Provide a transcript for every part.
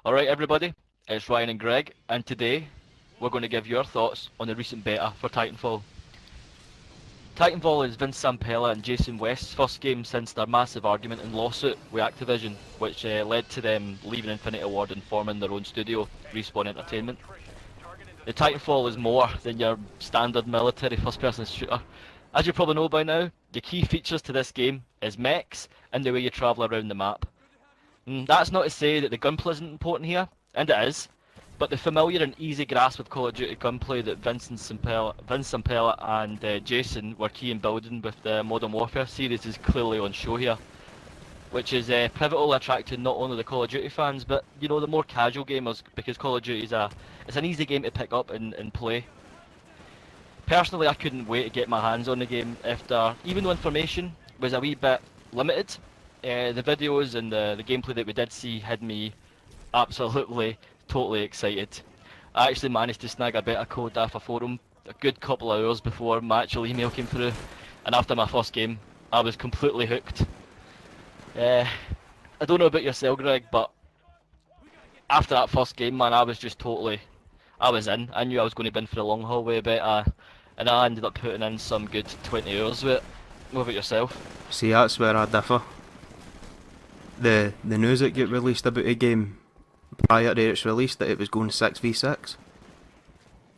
Alright everybody, it's Ryan and Greg, and today we're going to give you our thoughts on the recent beta for Titanfall. Titanfall is Vince Zampella and Jason West's first game since their massive argument and lawsuit with Activision, which led to them leaving Infinity Ward and forming their own studio, Respawn Entertainment. The Titanfall is more than your standard military first-person shooter. As you probably know by now, the key features to this game is mechs and the way you travel around the map. That's not to say that the gunplay isn't important here, and it is, but the familiar and easy grasp of Call of Duty gunplay that Vince Zampella and Jason were key in building with the Modern Warfare series is clearly on show here, which is pivotal, attracting not only the Call of Duty fans, but the more casual gamers, because Call of Duty is it's an easy game to pick up and play. Personally, I couldn't wait to get my hands on the game even though information was a wee bit limited. The videos and the gameplay that we did see had me absolutely, totally excited. I actually managed to snag a bit of code off a forum a good couple of hours before my actual email came through, and after my first game, I was completely hooked. I don't know about yourself, Greg, but after that first game, man, I was in. I knew I was going to be in for the long haul with a bit, and I ended up putting in some good 20 hours with it. What about yourself? See, that's where I differ. The news that got released about the game prior to its release, that it was going 6v6.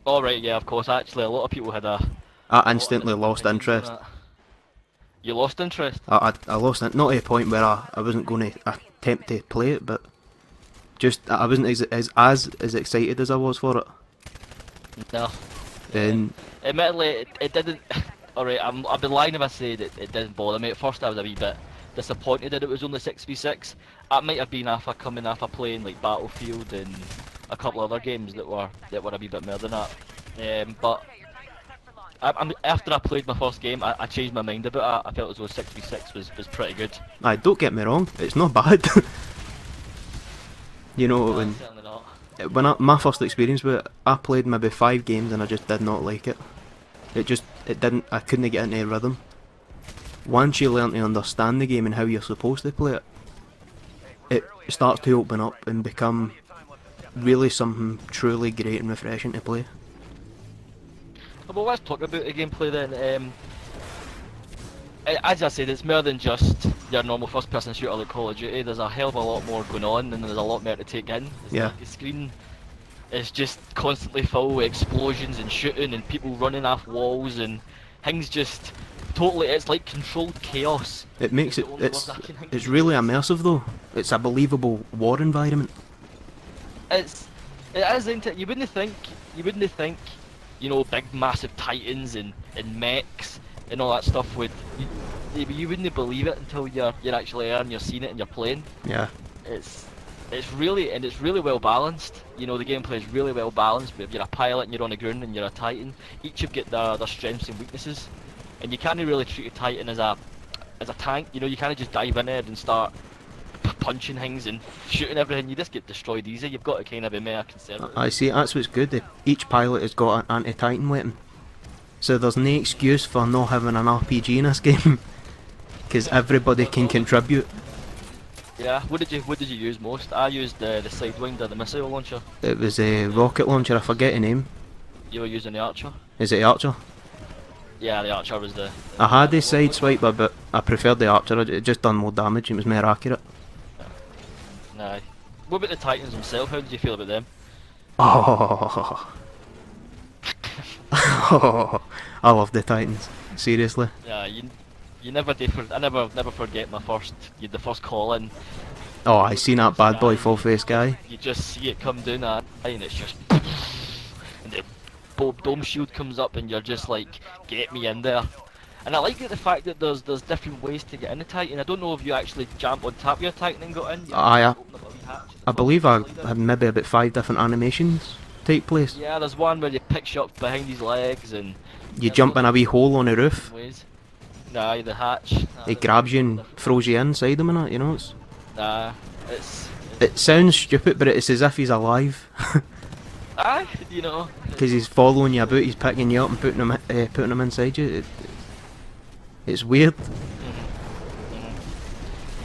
Oh right, yeah, of course. Actually, a lot of people had I instantly lost interest. You lost interest? I lost it, not to the point where I wasn't going to attempt to play it, but just I wasn't as excited as I was for it. No. And admittedly, it didn't. Alright, I'd be lying if I said it didn't bother me. At first, I was a wee bit disappointed that it was only 6v6. That might have been after playing like Battlefield and a couple other games that were a wee bit more than that. But after I played my first game, I changed my mind about it. I felt as though 6v6 was pretty good. Aye, don't get me wrong, it's not bad. No, certainly not. My first experience with it, I played maybe 5 games and I just did not like it. I couldn't get into a rhythm. Once you learn to understand the game and how you're supposed to play it, it starts to open up and become really something truly great and refreshing to play. Well, let's talk about the gameplay then. As I said, it's more than just your normal first-person shooter like Call of Duty. There's a hell of a lot more going on, and there's a lot more to take in. Like the screen is just constantly full with explosions and shooting and people running off walls and things just totally. It's like controlled chaos. It makes it's really immersive though. It's a believable war environment. It is, isn't it? You wouldn't think, big massive titans and mechs and all that stuff would. You wouldn't believe it until you're actually there and you're seeing it and you're playing. Yeah. It's really well balanced. The gameplay is really well balanced. But if you're a pilot and you're on the ground and you're a Titan, each have got their strengths and weaknesses, and you can't really treat a Titan as a tank. You can't just dive in there and start punching things and shooting everything. You just get destroyed easy. You've got to kind of be more conservative. I see. That's what's good. Each pilot has got an anti-Titan weapon, so there's no excuse for not having an RPG in this game, because everybody can contribute. Yeah, what did you use most? I used the Sidewinder, the missile launcher. It was a rocket launcher, I forget the name. You were using the Archer? Is it the Archer? Yeah, the Archer was the I had the Sideswiper, but I preferred the Archer. It just done more damage, it was more accurate. Nah. What about the Titans themselves? How did you feel about them? Oh, I love the Titans, seriously. Yeah, you never did. I never forget the first call in. Oh, I seen that bad boy full face guy. You just see it come down and it's just, and the dome shield comes up and you're just like, get me in there. And I like the fact that there's different ways to get in the Titan. I don't know if you actually jump on top of your Titan and got in. I believe I had maybe about 5 different animations take place. Yeah, there's one where he picks you up behind his legs and you jump in a wee hole on the roof. Nah, the hatch. He grabs you and throws you inside him and that, it's... Nah, It sounds stupid, but it's as if he's alive. Aye, Because he's following you about, he's picking you up and putting him inside you. It's weird.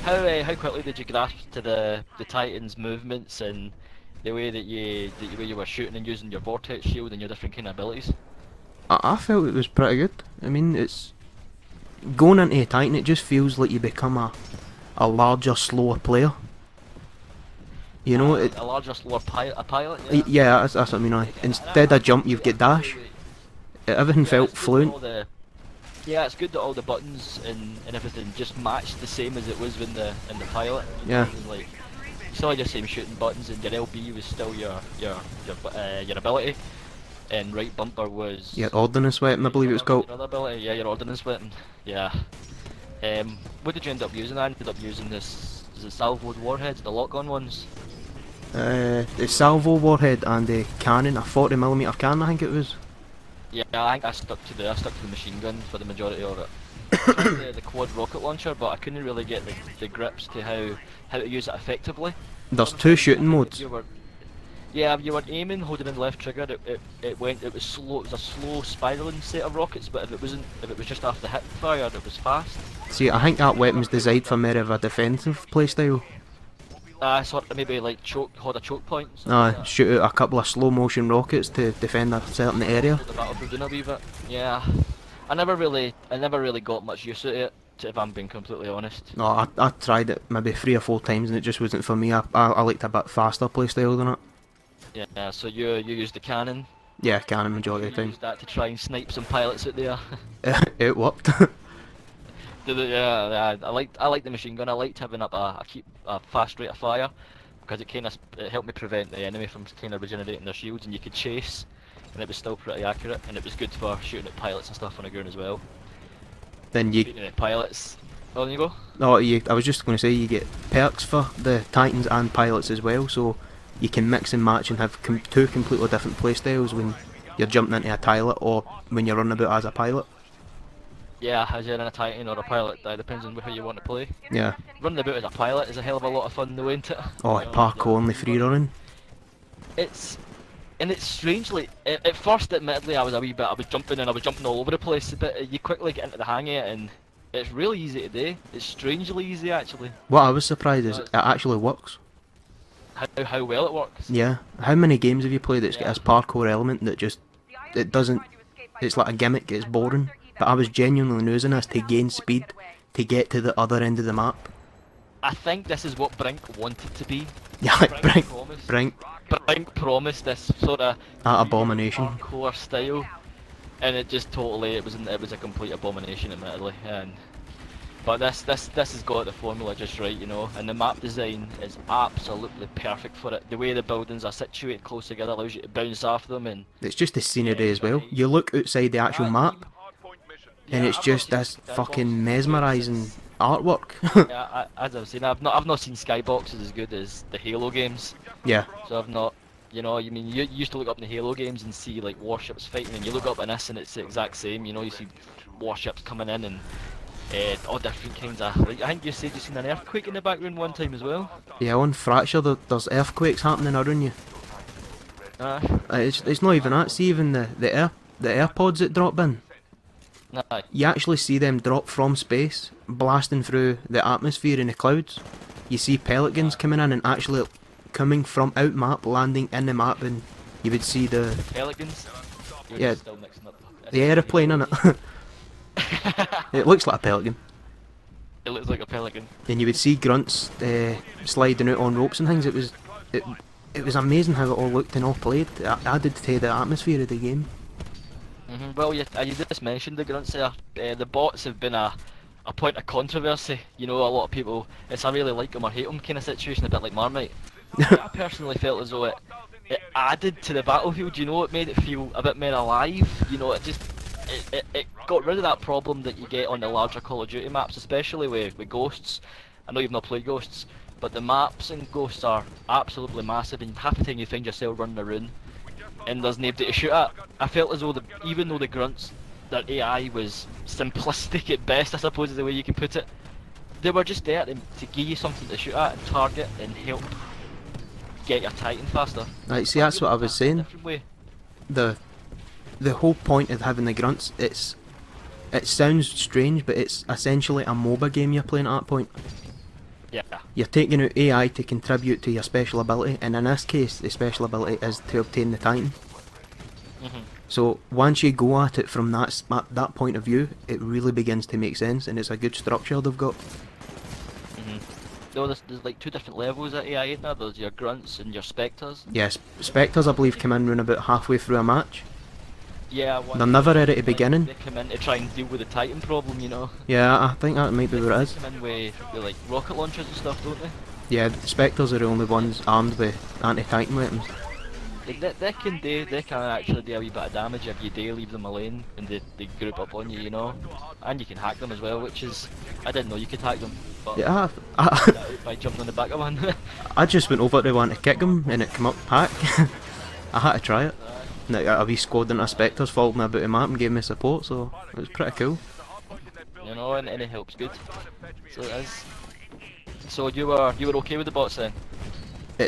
how quickly did you grasp to the Titans' movements and the way that you were shooting and using your vortex shield and your different kind of abilities? I felt it was pretty good. I mean, it's going into a Titan. It just feels like you become a larger, slower player. You know, it. A larger, slower pilot. Yeah, that's what I mean. Instead of jump, you've got dash. Everything felt It's good that fluent. yeah, it's good that all the buttons and everything just matched the same as it was in the pilot. Yeah. It was like you still had your same shooting buttons, and your LB was still your ability, and right bumper was Your ordnance weapon, I believe it was called. your other ability. Yeah, your ordnance weapon. Yeah. What did you end up using? I ended up using this. Is it salvoed warheads, the lock-on ones? The salvo warhead and the cannon, a 40mm cannon, I think it was. Yeah, I think I stuck to the machine gun for the majority of it. I tried the quad rocket launcher, but I couldn't really get the grips to how to use it effectively. There's two shooting modes. Yeah, you were aiming, holding in the left trigger. It was slow. It was a slow spiraling set of rockets, but if it was just after hit fire, it was fast. See, I think that weapon's designed for more of a defensive playstyle. Sort of maybe like hold a choke point. Like Shoot out a couple of slow motion rockets to defend a certain area. the battlefield in a wee bit. Yeah, I never really got much use out of it, if I'm being completely honest. No, I tried it maybe 3 or 4 times and it just wasn't for me. I liked a bit faster playstyle than it. Yeah, so you used the cannon. Yeah, cannon majority of the You time. used that to try and snipe some pilots out there. It worked. Yeah, I liked the machine gun. I liked having up a fast rate of fire because it helped me prevent the enemy from kind of regenerating their shields, and you could chase, and it was still pretty accurate, and it was good for shooting at pilots and stuff on the ground as well. Then you. Speaking of pilots, on you go. Oh, I was just going to say you get perks for the Titans and pilots as well, so you can mix and match and have two completely different playstyles when you're jumping into a pilot or when you're running about as a pilot. Yeah, as you're in a Titan or a pilot, that depends on how you want to play. Yeah. Running about as a pilot is a hell of a lot of fun though, ain't it? Oh, parkour only free running. It's strangely at first, admittedly, I was jumping all over the place, but you quickly get into the hang of it, and it's really easy to do. It's strangely easy actually. What I was surprised is it actually works. How well it works. Yeah. How many games have you played that's got this parkour element that just it doesn't? It's like a gimmick. It's boring. But I was genuinely using this to gain speed to get to the other end of the map. I think this is what Brink wanted to be. Yeah, like Brink. Brink promised this sort of That abomination. hardcore style, and it just totally it was a complete abomination, admittedly. But this has got the formula just right, you know, and the map design is absolutely perfect for it. The way the buildings are situated close together allows you to bounce off them, and It's just the scenery as well. You look outside the actual map, and it's just this fucking mesmerising artwork. yeah, as I've seen, I've not seen skyboxes as good as the Halo games. Yeah. So I've not, you know, you used to look up in the Halo games and see like warships fighting, and you look up in this and it's the exact same. You know, you see warships coming in and all different kinds of. Like, I think you said you seen an earthquake in the background one time as well. Yeah, on Fracture there's earthquakes happening around you. It's not even that. See, even the AirPods that drop in. Aye. You actually see them drop from space, blasting through the atmosphere in the clouds. You see pelicans coming in and actually coming from out map, landing in the map, and you would see the Pelicans. You're Yeah. Still mixing up. the aeroplane in it. It looks like a pelican. It looks like a pelican. And you would see grunts sliding out on ropes and things. It was amazing how it all looked and all played. It added to the atmosphere of the game. Well, you just mentioned the grunts there. The bots have been a point of controversy. You know, a lot of people, it's a really like them or hate them kind of situation, a bit like Marmite. I personally felt as though it added to the battlefield. You know, it made it feel a bit more alive. You know, it got rid of that problem that you get on the larger Call of Duty maps, especially with Ghosts. I know you've not played Ghosts, but the maps in Ghosts are absolutely massive, and half the time you find yourself running around and there's nobody to shoot at. I felt as though even though the grunts, their AI was simplistic at best, I suppose is the way you can put it, they were just there to give you something to shoot at and target and help get your Titan faster. Right, see, that's what I was saying. Different way. The whole point of having the grunts, it sounds strange, but it's essentially a MOBA game you're playing at that point. Yeah. You're taking out AI to contribute to your special ability, and in this case, the special ability is to obtain the Titan. Mhm. So once you go at it from that point of view, it really begins to make sense, and it's a good structure they've got. Mhm. No, there's like two different levels at AI, isn't there? There's your grunts and your spectres. Yes, Spectres I believe come in round about halfway through a match. Yeah, They're once never they at the like beginning. they come in to try and deal with the Titan problem, you know. Yeah, I think that might be what it They is. come in with like rocket launchers and stuff, don't they? Yeah, the Spectres are the only ones armed with anti-Titan weapons. Like they can actually do a wee bit of damage if you do leave them alone and they group up on you, you know. And you can hack them as well, which is I didn't know you could hack them, but Yeah, I found that out by jumping on the back of one. I just went over to want to kick him, and it came up hack. I had to try it. Now, a wee squad into Spectres followed me about the map and gave me support, so it was pretty cool. You know, and it helps good. So it is. So you were okay with the bots then?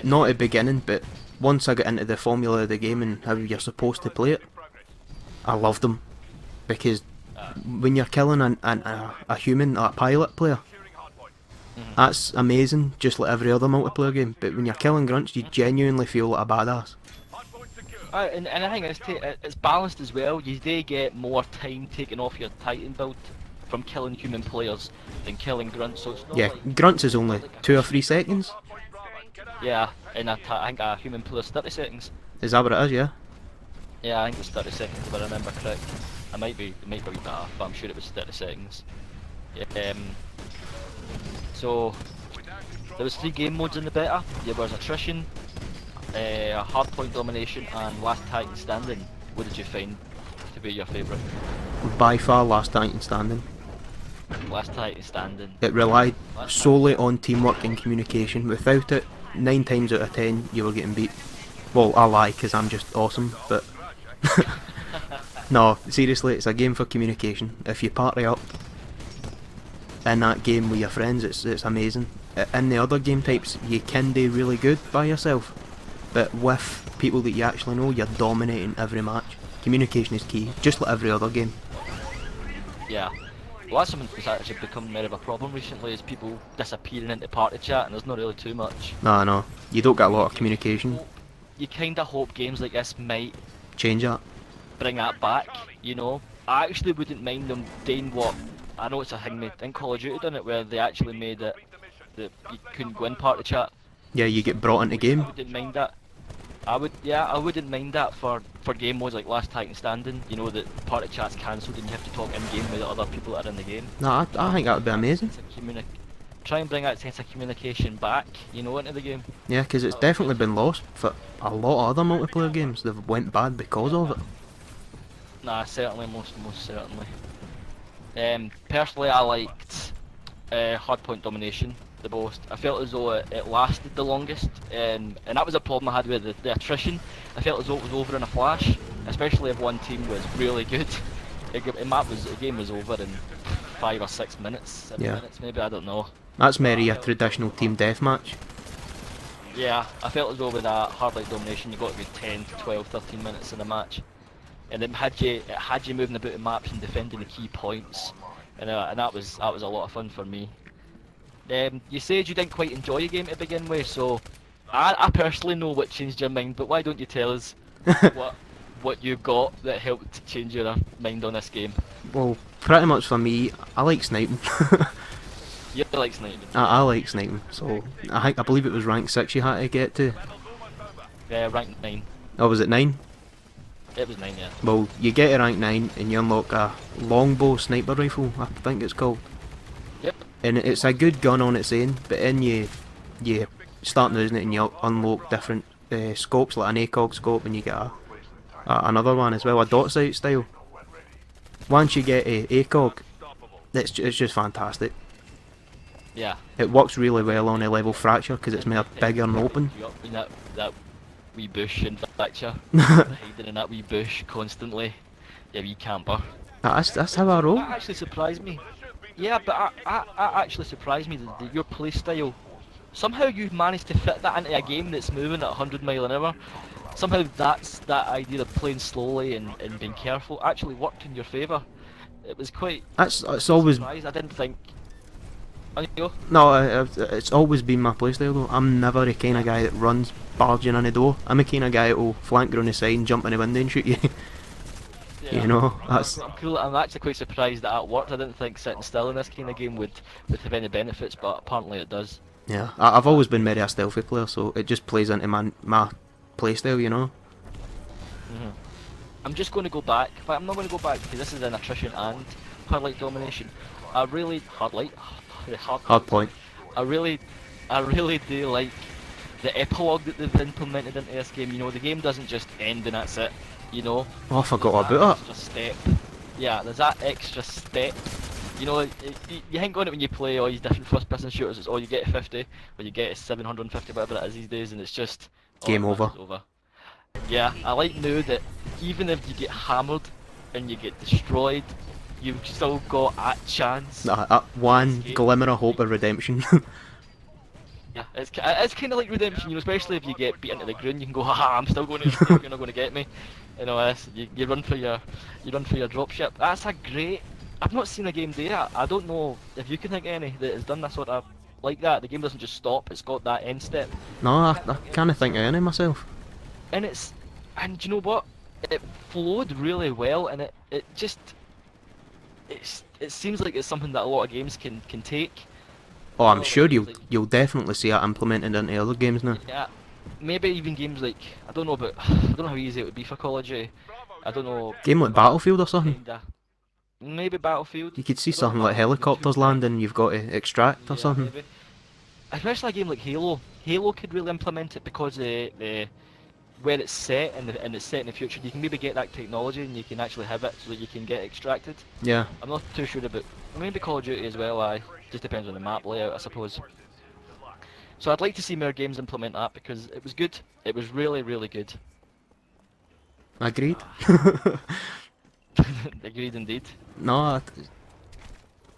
Not at the beginning, but once I got into the formula of the game and how you're supposed to play it, I loved them. Because when you're killing a human, a pilot player, that's amazing, just like every other multiplayer game. But when you're killing grunts, you genuinely feel like a badass. And I think it's balanced as well. You do get more time taken off your Titan build from killing human players than killing grunts. So it's not Yeah, like grunts is only 2 or 3 seconds. yeah, and I think a human player's 30 seconds. Is that what it is, yeah? Yeah, I think it's 30 seconds if I remember correct. It might be a wee bit better, but I'm sure it was 30 seconds. Yeah, so there was 3 game modes in the beta. There was attrition, hardpoint domination, and last Titan standing. What did you find to be your favourite? By far last Titan standing. Last Titan standing. It relied Last solely on teamwork and communication. Without it, 9 times out of 10 you were getting beat. Well, I lie because I'm just awesome, but no, seriously, it's a game for communication. If you party up in that game with your friends, it's amazing. In the other game types, you can do really good by yourself, but with people that you actually know, you're dominating every match. Communication is key, just like every other game. Yeah. Well, that's something that's actually become more of a problem recently, is people disappearing into party chat, and there's not really too much. No, you don't get a lot of communication. You kind of hope games like this might Change that. bring that back, you know. I actually wouldn't mind them doing what, I know it's a thing, in Call of Duty done it, where they actually made it that you couldn't go in party chat. Yeah, you get brought into game. I wouldn't mind that. I wouldn't mind that for game modes like Last Titan Standing, you know, that party chat's cancelled and you have to talk in game with the other people that are in the game. No, I think that would be amazing. Try and bring that sense of communication back, you know, into the game. Yeah, because it's definitely been lost for a lot of other multiplayer games. They've went bad because of it. Nah, certainly, most certainly. Personally, I liked hardpoint domination the most. I felt as though it lasted the longest, and that was a problem I had with the attrition. I felt as though it was over in a flash, especially if one team was really good. The game was over in 5 or 6 minutes, 7 minutes maybe, I don't know. That's merely a traditional team deathmatch. Yeah, I felt as though with that hardlight domination you got a good 10 to 12, 13 minutes in a match. And it had you moving about the maps and defending the key points. And that was a lot of fun for me. You said you didn't quite enjoy the game to begin with, so I personally know what changed your mind, but why don't you tell us what you got that helped change your mind on this game? Well, pretty much for me, I like sniping. You like sniping? I like sniping, so I believe it was rank 6 you had to get to. Yeah, rank 9. Oh, was it 9? It was 9, yeah. Well, you get to rank 9 and you unlock a longbow sniper rifle, I think it's called. Yep. And it's a good gun on its own, but then you start using it and you unlock different scopes, like an ACOG scope, and you get another one as well, a dot sight style. Once you get a ACOG, it's just fantastic. Yeah. It works really well on a level fracture because it's more bigger and open. You up in that wee bush in fracture, hiding in that wee bush constantly. Yeah, wee camper. That's how I roll. That actually surprised me. Yeah, but I actually surprised me that your play style. Somehow you managed to fit that into a game that's moving at 100 mile an hour. Somehow that idea of playing slowly and being careful actually worked in your favour. It was quite. It's always. Surprised. I didn't think. On you go. No, it's always been my playstyle though. I'm never the kind of guy that runs barging in the door. I'm the kind of guy that will flank you on the side and jump in the window and shoot you. Yeah. You know, that's I'm cool. I'm actually quite surprised that it worked. I didn't think sitting still in this kind of game would have any benefits, but apparently it does. yeah. I've always been very a stealthy player, so it just plays into my playstyle. You know. hmm I'm just going to go back, but I'm not going to go back because this is an attrition and hardlight domination. I really hardlight, Hard point. I really, I really do like the epilogue that they've implemented into this game. You know, the game doesn't just end and that's it. You know, Oh, I forgot there's about that that. extra step. Yeah, there's that extra step. You know, you think on it when you play all these different first-person shooters. It's you get a 50, or you get a 750, whatever it is these days, and it's just Game man, over. it's over. Yeah, I like now that even if you get hammered and you get destroyed, you've still got a chance. One Escape. glimmer of hope of redemption. Yeah, it's kind of like redemption, you know, especially if you get beaten to the ground, you can go, haha, I'm still going to escape, you're not going to get me. You know, you run for your dropship. That's a great. I've not seen a game do that. I don't know if you can think of any that has done that sort of like that. The game doesn't just stop; it's got that end step. No, I can't think of any myself. And and do you know what? It flowed really well, and it just it seems like it's something that a lot of games can take. Oh, I'm Well, sure games like you'll definitely see it implemented into other games now. yeah, maybe even games like I don't know about I don't know how easy it would be for Call of Duty. I don't know, Game like but Battlefield or something. kinda maybe Battlefield. You could see I don't know if something like Battlefield would be too helicopters crazy. landing, you've got to extract or Yeah, something. maybe. Especially a game like Halo. Halo could really implement it because the where it's set and it's set in the future. You can maybe get that technology and you can actually have it so that you can get extracted. Yeah. I'm not too sure about maybe Call of Duty as well. I just depends on the map layout, I suppose. So I'd like to see more games implement that because it was good. It was really, really good. Agreed. Agreed indeed. No,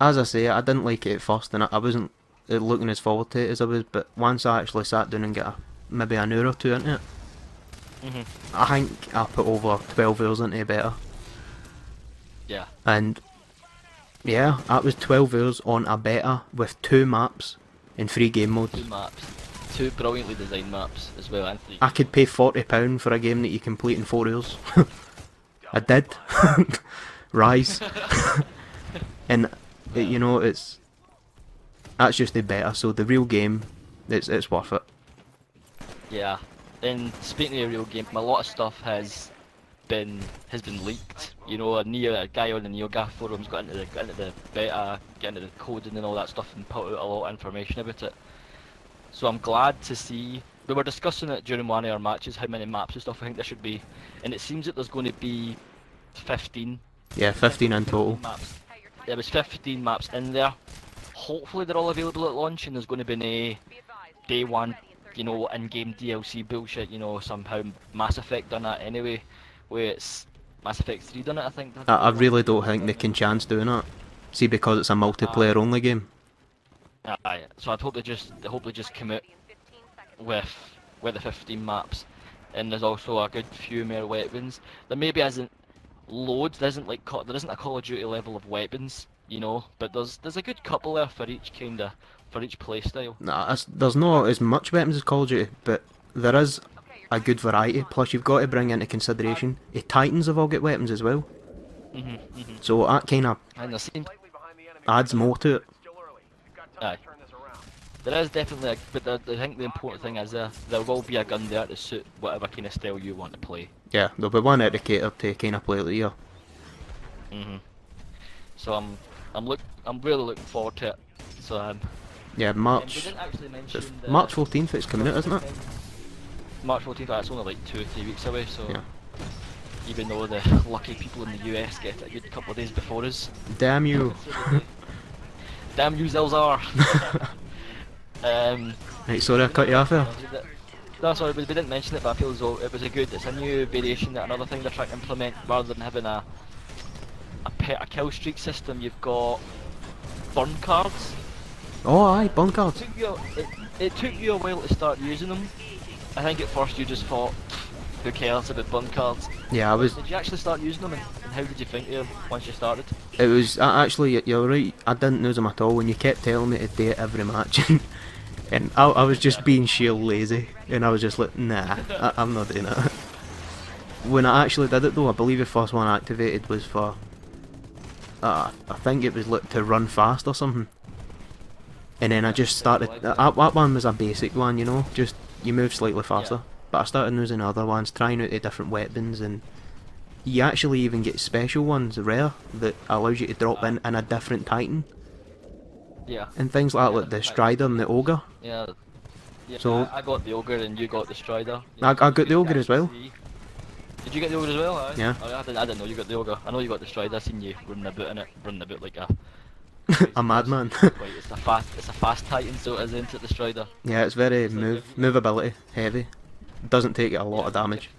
as I say, I didn't like it at first, and I wasn't looking as forward to it as I was. But once I actually sat down and got maybe an hour or two into it, Mhm. I think I put over 12 hours into it better. Yeah. And yeah, that was 12 hours on a beta with 2 maps and 3 game modes. 2 maps. 2 brilliantly designed maps as well, and 3. I could pay £40 for a game that you complete in 4 hours. I did. Rise. And you know, that's just the beta. So the real game, it's worth it. Yeah. And speaking of a real game, a lot of stuff has been leaked. You know, a guy on the NeoGAF forums got into the beta, got into the coding and all that stuff, and put out a lot of information about it. So I'm glad to see. We were discussing it during one of our matches, how many maps and stuff I think there should be, and it seems that there's going to be 15. Yeah, 15 in total. Maps. There was 15 maps in there. Hopefully they're all available at launch, and there's going to be no day one, you know, in-game DLC bullshit. You know, somehow Mass Effect done that anyway, where it's Mass Effect 3 done it, I think. I really don't think they can chance doing that. See, because it's a multiplayer only game. Aye, so I'd hope they just come out with the 15 maps, and there's also a good few more weapons. There maybe isn't loads. There isn't a Call of Duty level of weapons, you know, but there's a good couple there for each playstyle. Nah, there's not as much weapons as Call of Duty, but there is a good variety. Plus, you've got to bring into consideration the Titans have all got weapons as well. So that kind of And there seems adds more to it. Aye. There is definitely but I think the important thing is there will be a gun there to suit whatever kind of style you want to play. Yeah, there'll be one educated to kind of play like you. So I'm really looking forward to it. So Yeah, we March didn't actually mention March 14th it's coming out, isn't it? March 14th. That's only like 2 or 3 weeks away. So Yeah. even though the lucky people in the US get it a good couple of days before us. Damn you. Damn you, Zelzar. Right, sorry I cut you off there. No, sorry, we didn't mention it, but I feel as though it's a new variation, another thing they're trying to implement, rather than having a kill streak system. You've got burn cards. Oh aye, bun cards. It took you a while to start using them. I think at first you just thought, who cares about burn cards? Yeah, I was Did you actually start using them, and how did you think of them once you started? It was actually, you're right. I didn't use them at all. When you kept telling me to do it every match, and I was just being sheer lazy, and I was just like, nah, I'm not doing it. When I actually did it though, I believe the first one activated was for, I think it was like to run fast or something. And then I just started, that one was a basic one, you know, just you move slightly faster. Yeah. But I started using other ones, trying out the different weapons, and you actually even get special ones, rare, that allows you to drop in a different Titan. Yeah. And things like that, like the Strider and the Ogre. Yeah. Yeah, So- I got the ogre and you got the strider. I got the Good Ogre to as well. see. Did you get the ogre as well? Aye? Yeah. Oh, I didn't know you got the ogre. I know you got the strider. I seen you running about in it, running about like a A madman. Wait, it's a fast Titan, so it is, isn't it, the strider? Yeah, it's very It's like movability heavy. Doesn't take a lot Yeah, of damage.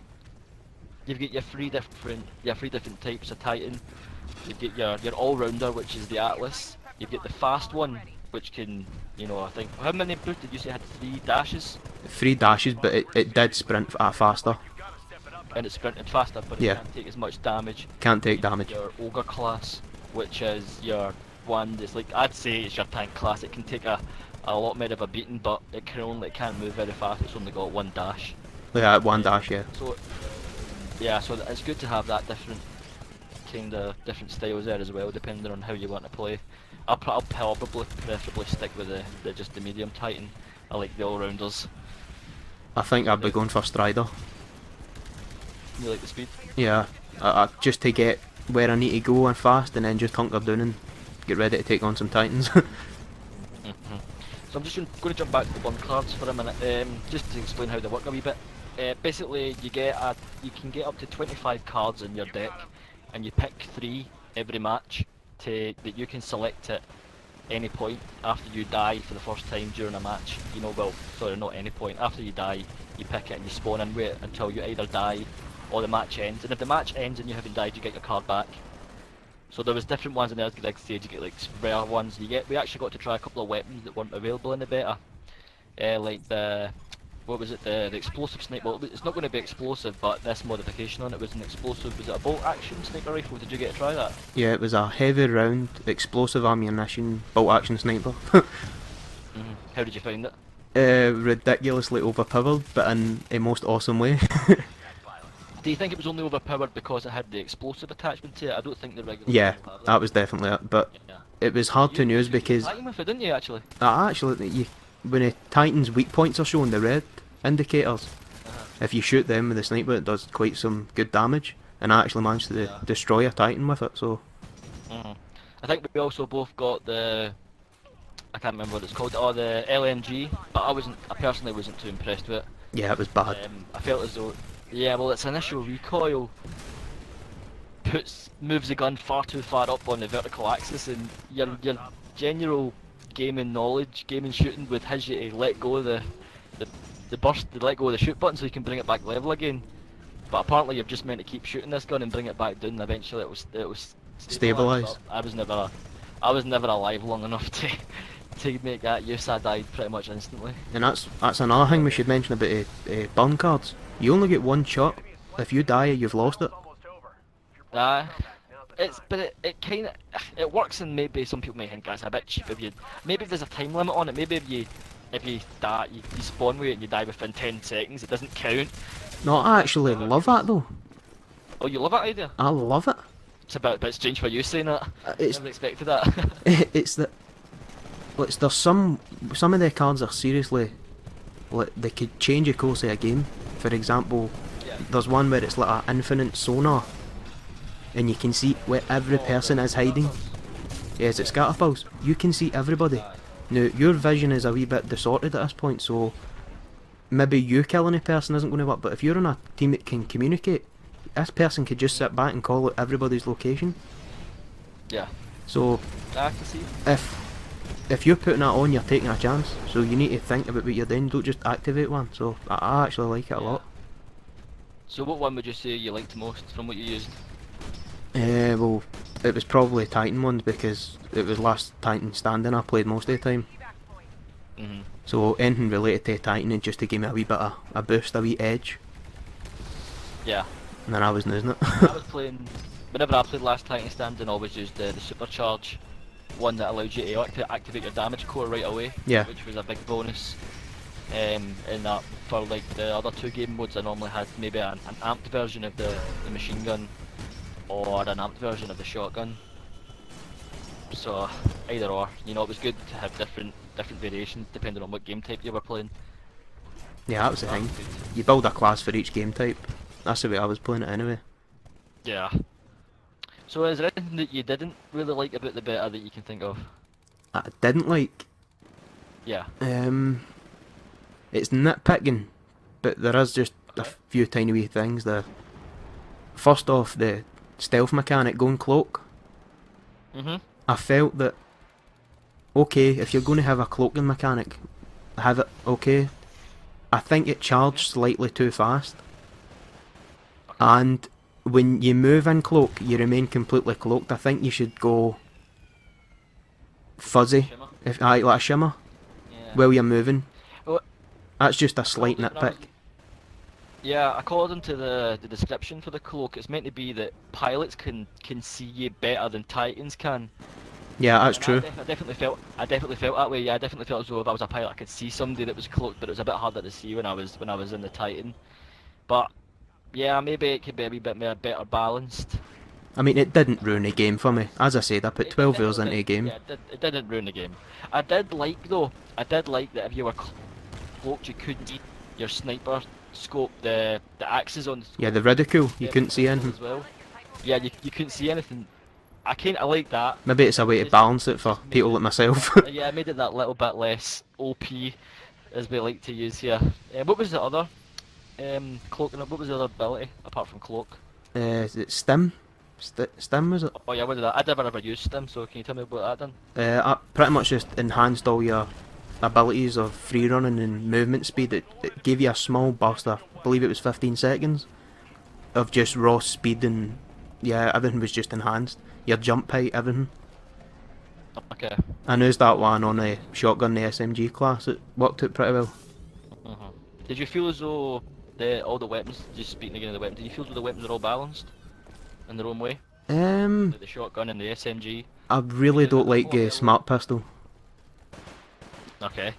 You've got your three different types of Titan. You've got your all-rounder, which is the Atlas. You've got the fast one, which can, you know, I think, how many did you say had 3 dashes? 3 dashes, but it did sprint faster. And it sprinted faster, but it Yeah. can't take as much damage. Can't take damage. Your ogre class, which is your one that's like, I'd say it's your tank class. It can take a lot more of a beating, but it can't move very fast. It's only got 1 dash. Yeah, 1 dash, yeah. So yeah, so it's good to have that different different styles there as well, depending on how you want to play. I'll probably preferably stick with the just the medium Titan. I like the all-rounders. I think I'd be going for Strider. You like the speed? Yeah, just to get where I need to go and fast, and then just hunker down and get ready to take on some Titans. So I'm just going to jump back to the burn cards for a minute, just to explain how they work a wee bit. Basically, you can get up to 25 cards in your deck, and you pick 3 every match that you can select at any point after you die for the first time during a match. You know, well, sorry, not any point. After you die, you pick it and you spawn in with it until you either die or the match ends. And if the match ends and you haven't died, you get your card back. So there was different ones in there, like stage, you get like rare ones. We actually got to try a couple of weapons that weren't available in the beta, like what was it, the explosive sniper. Well, it's not going to be explosive, but this modification on it was an explosive. Was it a bolt action sniper rifle? Did you get to try that? Yeah, it was a heavy round, explosive ammunition, bolt action sniper. How did you find it? Ridiculously overpowered, but in a most awesome way. Do you think it was only overpowered because it had the explosive attachment to it? I don't think the regular. Yeah, ones have that was definitely it, but Yeah. it was hard to use because Titan with it, didn't you actually? when a Titan's weak points are shown, the red indicators, if you shoot them with the sniper, it does quite some good damage, and I actually managed to destroy a Titan with it. So I think we also both got I can't remember what it's called, or the LMG, but I personally wasn't too impressed with it. yeah, it was bad. I felt as though, yeah, well, its initial recoil moves the gun far too far up on the vertical axis, and your general gaming knowledge, gaming shooting, would hit you to let go of the burst, to let go of the shoot button so you can bring it back level again. But apparently you're just meant to keep shooting this gun and bring it back down, and eventually it was Stabilised. I was never alive long enough to make that use. I died pretty much instantly. And that's another thing we should mention about burn cards. You only get 1 shot. If you die, you've lost it. It kind of it works, and maybe some people may think that's a bit cheap. Maybe if there's a time limit on it, maybe if you die, you spawn with it and you die within 10 seconds, it doesn't count. No, I actually love that though. Oh, you love that idea? I love it. It's a bit strange for you saying that. It's Never expected that. it's that. There's some of the cards are seriously, like, they could change the course of a game. For example, there's one where it's like an infinite sonar, and you can see where every person is hiding. Yes, it's scatter pulse. You can see everybody. Now your vision is a wee bit distorted at this point, so maybe you killing a person isn't going to work. But if you're on a team that can communicate, this person could just sit back and call out everybody's location. Yeah. So I can see. if you're putting that on, you're taking a chance. So you need to think about what you're doing. Don't just activate one. So I actually like it a lot. So what one would you say you liked most from what you used? Well, it was probably Titan ones because it was last Titan standing I played most of the time. So anything related to Titan, and just to give me a wee bit of a boost, a wee edge. Yeah. And then I was using it. I was playing whenever I played last Titan Stand, and always used the supercharge one that allowed you to activate your damage core right away, Yeah. which was a big bonus. In that, for like the other two game modes, I normally had maybe an amped version of the machine gun or an amped version of the shotgun. So either or, you know, it was good to have different variations depending on what game type you were playing. Yeah, that was the That thing. was good. You build a class for each game type. That's the way I was playing it anyway. Yeah. So is there anything that you didn't really like about the beta that you can think of? I didn't like. Yeah. It's nitpicking, but there is just a Okay. few tiny wee things. First off, the stealth mechanic going cloak. Mhm. I felt that, okay, if you're going to have a cloaking mechanic, have it, okay. I think it charged slightly too fast. Okay. And when you move in cloak, you remain completely cloaked. I think you should go fuzzy, Shimmer. like a shimmer, Yeah. while you're moving. Well, That's just a slight when I was- nitpick. Yeah, according to the description for the cloak, it's meant to be that pilots can see you better than Titans can. Yeah, that's And true. I definitely felt that way. Yeah, I definitely felt as though if I was a pilot, I could see somebody that was cloaked, but it was a bit harder to see when I was in the Titan. But yeah, maybe it could be a wee bit more better balanced. I mean, it didn't ruin the game for me. As I said, I put 12 hours into the game. Yeah, it didn't ruin the game. I did like that if you were cloaked, you couldn't see your sniper scope, the axes on the scope. Yeah, the ridicule, you couldn't see anything. as well. Yeah, you couldn't see anything. I like that. Maybe it's a way to It's- balance it for it's made people it- like myself. Yeah, I made it that little bit less OP, as we like to use here. What was the other cloak? What was the other ability apart from cloak? Is it Stim? Stim, was it? Oh yeah, what did that? I never ever used them, so can you tell me about that then? I pretty much just enhanced all your abilities of free running and movement speed. It gave you a small burst of, I believe it was 15 seconds, of just raw speed, and yeah, everything was just enhanced. Your jump height, everything. Okay. I used that one on a shotgun, the SMG class. It worked out pretty well. Mhm. Did you feel as though all the weapons, just speaking again of the weapons, did you feel as though the weapons are all balanced in their own way? Like the shotgun and the SMG. I really Because don't like smart pistol. Okay.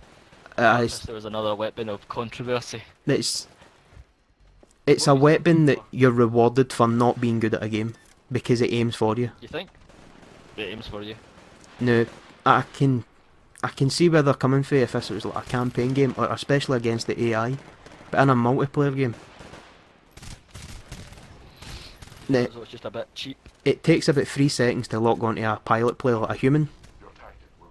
I, There was another weapon of controversy. it's What a was it weapon that for? you're rewarded for not being good at a game because it aims for you. You think? It aims for you. Now, I can see where they're coming from if this was like a campaign game, or especially against the AI, but in a multiplayer game, now, So it's just a bit cheap. it takes about 3 seconds to lock onto a pilot player like a human.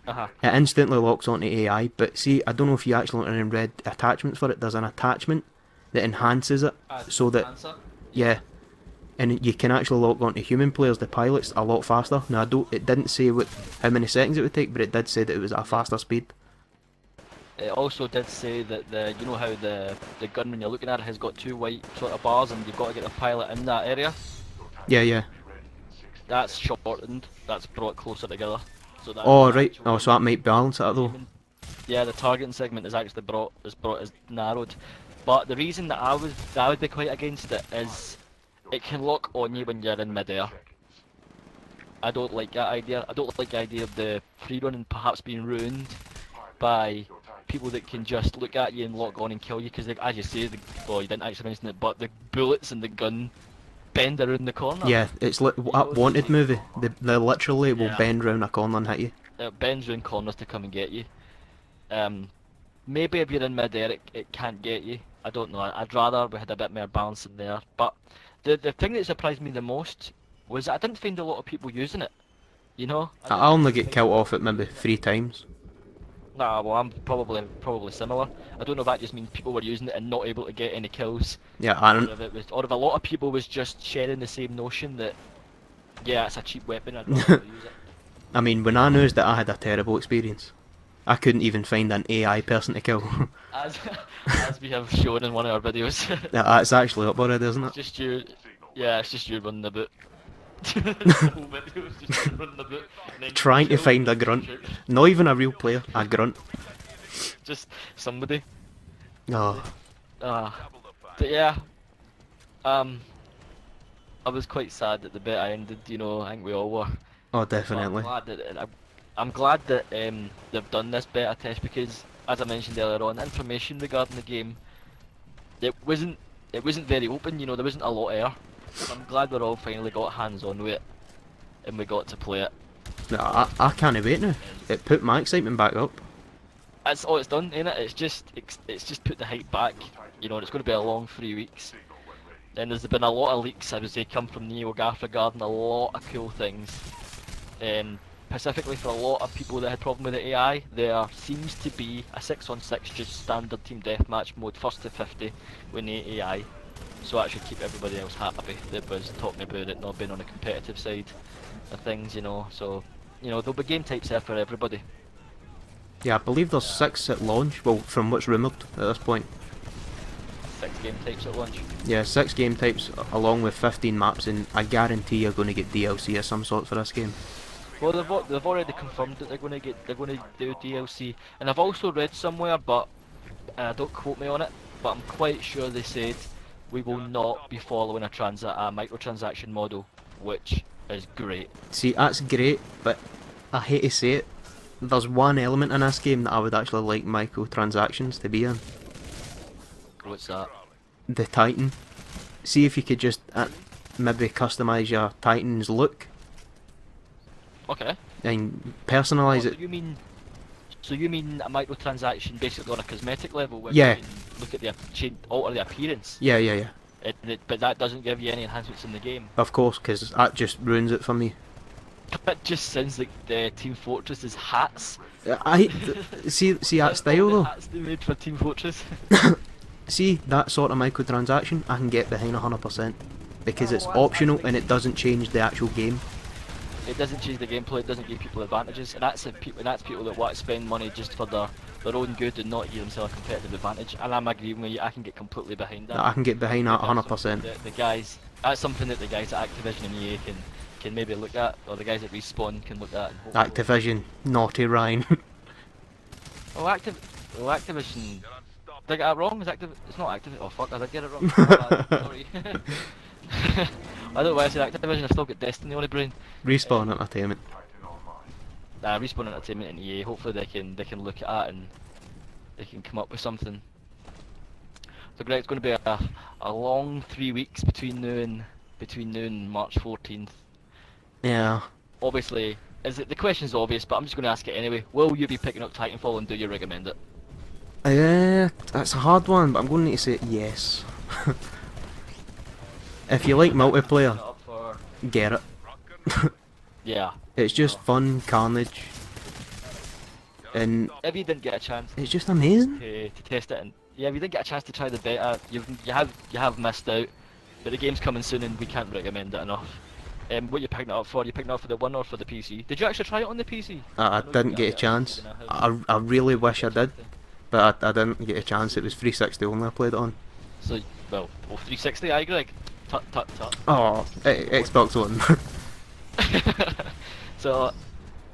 Uh-huh. It instantly locks onto AI, but see, I don't know if you actually went and read attachments for it. There's an attachment that enhances it, so that, yeah, and you can actually lock onto human players, the pilots, a lot faster. Now, it didn't say how many seconds it would take, but it did say that it was at a faster speed. It also did say that you know how the gun when you're looking at it has got two white sort of bars and you've got to get the pilot in that area? Yeah, yeah. That's shortened. That's brought closer together. So that Oh, the right. actual Oh, so that might balance it, though. aiming- Yeah, the targeting segment is actually is narrowed. But the reason that I would be quite against it is it can lock on you when you're in midair. I don't like that idea. I don't like the idea of the free running perhaps being ruined by people that can just look at you and lock on and kill you. Because as you say, well, you didn't actually mention it, but the bullets and the gun bend around the corner. Yeah, it's like know, that Wanted like- movie. They literally will Yeah. bend round a corner and hit you. It bends round corners to come and get you. Maybe if you're in midair, it can't get you. I don't know. I'd rather we had a bit more balance in there. But the thing that surprised me the most was that I didn't find a lot of people using it. You know? I only get killed off it maybe 3 times. Nah, well, I'm probably similar. I don't know if that just means people were using it and not able to get any kills, Yeah, or if a lot of people was just sharing the same notion that, yeah, it's a cheap weapon. I'd rather not use it. I mean, when I noticed that I had a terrible experience, I couldn't even find an AI person to kill. As we have shown in one of our videos. That's actually up already, isn't It's it? just you. Yeah, it's just you running about. The whole video is just you running about. and then Trying to kill find a and grunt. shoot. Not even a real player, a grunt. Just somebody. Oh, But yeah. I was quite sad that the beta ended. You know, I think we all were. Oh, But definitely. I'm glad that they've done this beta test because, as I mentioned earlier on, information regarding the game it wasn't it wasn't very open. You know, there wasn't a lot there. So I'm glad we're all finally got hands on with it and we got to play it. No, I can't wait now. It put my excitement back up. That's all it's done, ain't it? It's just put the hype back. You know, and it's going to be a long 3 weeks. Then there's been a lot of leaks, I would say, come from NeoGAF regarding a lot of cool things. Specifically for a lot of people that had problem with the AI, there seems to be a 6-on-6 just standard team deathmatch mode, first to 50 with no AI. So that should keep everybody else happy that was talking about it not being on the competitive side of things, you know. So, you know, there'll be game types there for everybody. Yeah, I believe there's 6 at launch. Well, from what's rumoured at this point. 6 game types at launch. Yeah, 6 game types along with 15 maps, and I guarantee you're going to get DLC of some sort for this game. Well, they've already confirmed that they're going to do DLC, and I've also read somewhere, but don't quote me on it, but I'm quite sure they said we will not be following a microtransaction model, which is great. See, that's great, but I hate to say it, there's one element in this game that I would actually like microtransactions to be in. What's that? The Titan. See if you could just maybe customise your Titan's look Okay. and personalise So it. you mean a microtransaction basically on a cosmetic level, where Yeah. you can look at alter the appearance, Yeah. but that doesn't give you any enhancements in the game. Of course, because that just ruins it for me. That just sounds like the Team Fortress's hats. See that All style the though. hats they made for Team Fortress. See that sort of microtransaction, I can get behind 100% because it's optional and it doesn't change the actual game. It doesn't change the gameplay. It doesn't give people advantages, and that's people that want to spend money just for their own good and not give themselves a competitive advantage. And I'm agreeing with you. I can get completely behind that. I can get behind that That's 100%. something that the guys, that's something that the guys at Activision and EA can maybe look at, or the guys at Respawn can look at. And hopefully- Activision, naughty Ryan. Activision. Did I get that wrong? It's not Activision. Oh fuck! I did get it wrong. Oh, sorry. I don't know why I said Activision. I've still got Destiny on the brain. Respawn Entertainment. Respawn Entertainment and EA. Hopefully they can look at that and they can come up with something. So Greg, it's going to be a long 3 weeks between now and March 14th. Yeah. Obviously, the question's obvious, but I'm just going to ask it anyway. Will you be picking up Titanfall, and do you recommend it? That's a hard one, but I'm going to need to say yes. If you like multiplayer, get it. Yeah. It's just fun carnage, and If you didn't get a chance it's just amazing. to test it, and if you didn't get a chance to try the beta, you have missed out. But the game's coming soon, and we can't recommend it enough. What you picking it up for? You picking it up for the One or for the PC? Did you actually try it on the PC? I know you didn't got get a it, chance. you know, I really wish I did, but I didn't get a chance. It was 360 only I played it on. So, well, 360, aye, Greg. Tut. Oh, Xbox One. So,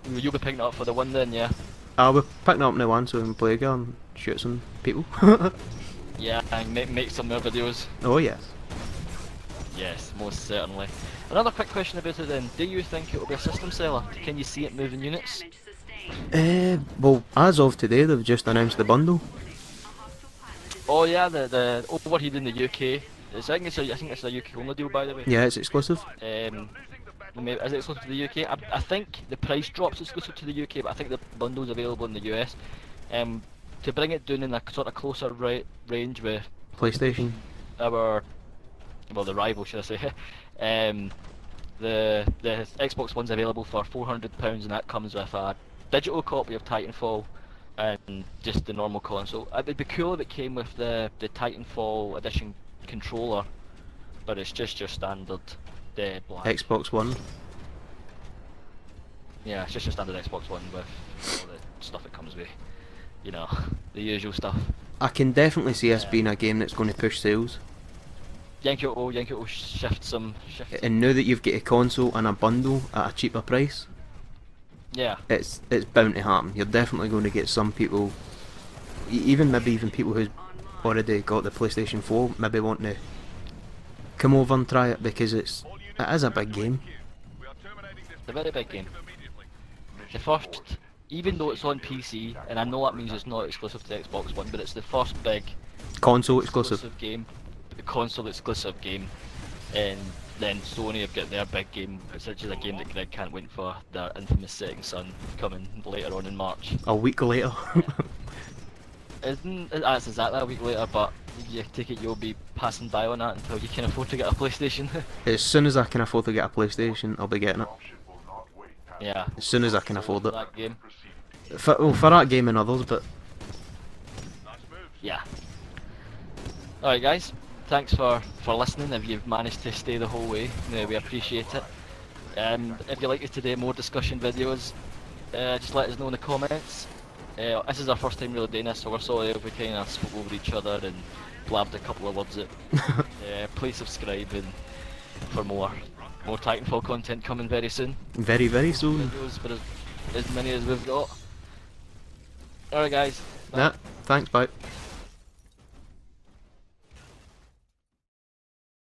you'll be picking it up for the One then, yeah? I will picking up the one so we can play again and shoot some people. Yeah, and make some more videos. Oh yes. Yes, most certainly. Another quick question about it then. Do you think it will be a system seller? Can you see it moving units? Well, as of today, they've just announced the bundle. Oh yeah, the over here in the UK. I think it's a UK only deal, by the way. Yeah, it's exclusive. Maybe, is it exclusive to the UK? I think the price drops exclusive to the UK, but I think the bundle's available in the US. To bring it down in a sort of closer range with PlayStation. the rival, should I say? The Xbox One's available for £400, and that comes with a digital copy of Titanfall and just the normal console. It'd be cool if it came with the Titanfall edition controller, but it's just your standard black. Xbox One. Yeah, it's just your standard Xbox One with all the stuff it comes with. You know, the usual stuff. I can definitely see this being a game that's going to push sales. Yankee will shift some. And now that you've got a console and a bundle at a cheaper price, Yeah. it's bound to happen. You're definitely going to get some people, even people who's already got the PlayStation 4, maybe want to come over and try it because it's It is a big game. It's a very big game. The first, even though it's on PC, and I know that means it's not exclusive to Xbox One, but it's the first big Console exclusive. game, the console exclusive game, and then Sony have got their big game, which is a game that Greg can't wait for, their infamous Setting Sun, coming later on in March. A week later. That's exactly a week later, but you take it you'll be passing by on that until you can afford to get a PlayStation. As soon as I can afford to get a PlayStation, I'll be getting it. Yeah. As soon as I can afford it. That game. For that game and others, but Yeah. Alright guys, thanks for listening. If you've managed to stay the whole way, we appreciate it. If you'd like us to do more discussion videos, just let us know in the comments. This is our first time really doing this, so we're sorry if we kind of spoke over each other and blabbed a couple of words out. Please subscribe and for more Titanfall content coming very soon. very, very soon. Videos for as many as we've got. Alright guys. Yeah, thanks, bye.